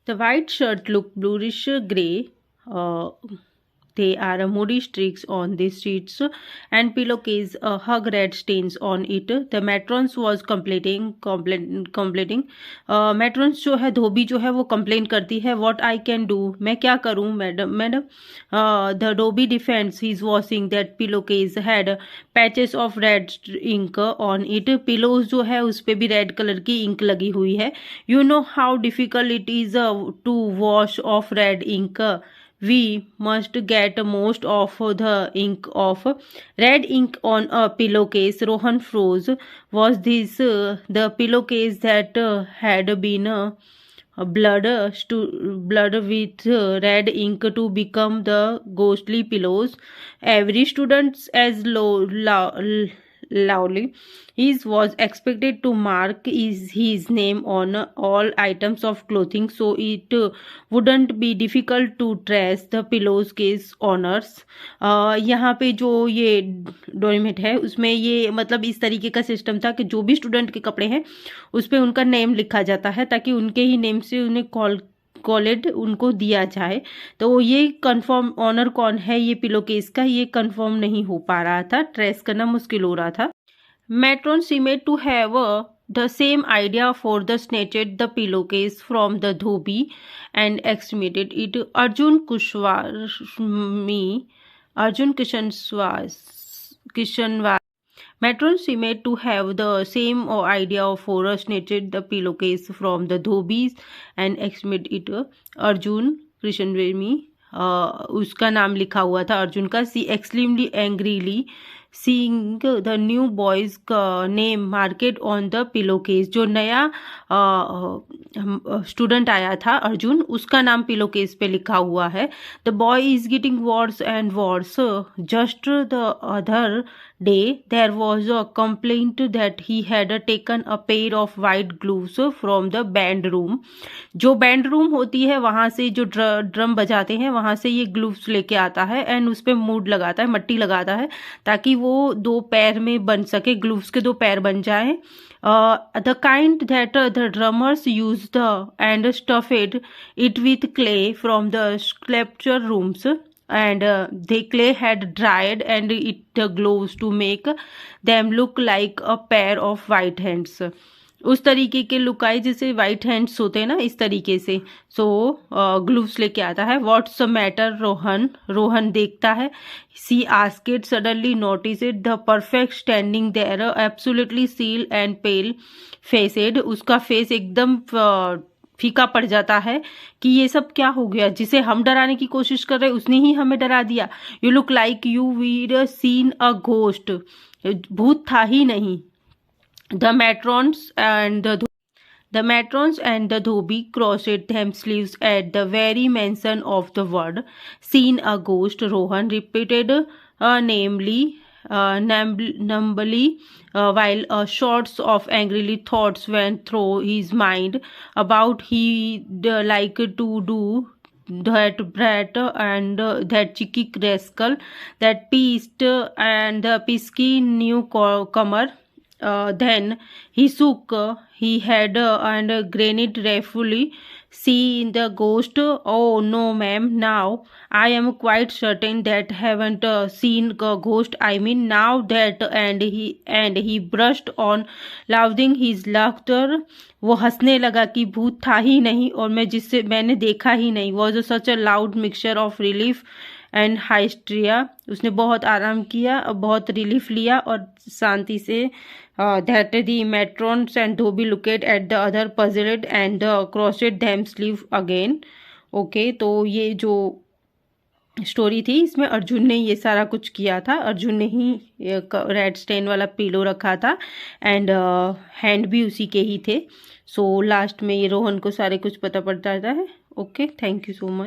The white shirt look bluish gray. They are moody streaks on the streets and pillowcase hug red stains on it. The matrons was complaining. Matrons जो है धोबी जो है वो complain करती है. What I can do? मैं क्या करूँ madam. The Dhobi defends his washing that pillowcase had patches of red ink on it. Pillows जो है उस पे भी रेड कलर की इंक लगी हुई है. You know how difficult it is to wash off red ink. We must get most of the ink off. Red ink on a pillowcase. Rohan froze. Was this the pillowcase that had been blood with red ink to become the ghostly pillows? Every student as loudly he was expected to mark his name on all items of clothing so it wouldn't be difficult to trace the pillows case owners. यहाँ पे जो ये डोरीमेट है उसमें ये मतलब इस तरीके का सिस्टम था कि जो भी स्टूडेंट के कपड़े हैं उस पर उनका नेम लिखा जाता है ताकि उनके ही नेम से उन्हें कॉलेड उनको दिया जाए. तो ये कंफर्म ऑनर कौन है ये पिलो केस का ये कंफर्म नहीं हो पा रहा था, ट्रेस करना मुश्किल हो रहा था. Matron seemed to have the same idea for the snatched the pillowcase from the dhobi and estimated it. Arjun Kishanwar. Matron seemed to have the same idea for snatched the pillowcase from the dhobis and estimated it. Arjun Kishanwar उसका नाम लिखा हुआ था अर्जुन का. She extremely angrily seeing the new boy's name marked on the pillow case. जो नया student आया था अर्जुन उसका नाम पिलो केस पे लिखा हुआ है. The boy is getting worse and worse. Just the other day there was a complaint that he had taken a pair of white gloves from the band room. जो band room होती है वहाँ से जो ड्रम बजाते हैं वहाँ से ये ग्लूव्स लेके आता है एंड उस पर मूड लगाता है, मट्टी लगाता है ताकि वो दो पैर में बन सके, ग्लूव्स के दो पैर बन जाएं. The kind that the drummers used and stuffed it with clay from the sculpture rooms. And the clay had dried and it glows to make them look like a pair of white hands. उस तरीके के look आए जैसे white hands होते हैं ना, इस तरीके से. सो ग्लूव्स लेके आता है. व्हाट्स मैटर रोहन देखता है. She asked suddenly noticed the perfect standing there absolutely still and pale faced. उसका फेस एकदम फीका पड़ जाता है कि ये सब क्या हो गया. जिसे हम डराने की कोशिश कर रहे उसने ही हमें डरा दिया. You look like you were seen a ghost. भूत था ही नहीं. The matrons and the dhobi crossed them sleeves at the very mention of the word seen a ghost. Rohan repeated numbly while shots of angrily thoughts went through his mind about he'd like to do that brat and that cheeky rascal, that beast and the pisky newcomer. Then he shook his head and grinned wrathfully. See in the ghost? Oh no, ma'am. Now I am quite certain that haven't seen a ghost. I mean now that and he brushed on, laughing his laughter. वो हंसने लगा कि भूत था ही नहीं और मैंने देखा ही नहीं. Was such a loud mixture of relief and hysteria. उसने बहुत आराम किया और बहुत रिलीफ लिया और शांति से. That the matrons and dhobi looked at the other puzzled and crossed them sleeve again. Okay, तो ये जो स्टोरी थी इसमें अर्जुन ने ये सारा कुछ किया था. अर्जुन ने ही रेड स्टेन वाला पिलो रखा था एंड हैंड भी उसी के ही थे. सो लास्ट में ये रोहन को सारे कुछ पता पड़ जाता है. Okay, thank you so much.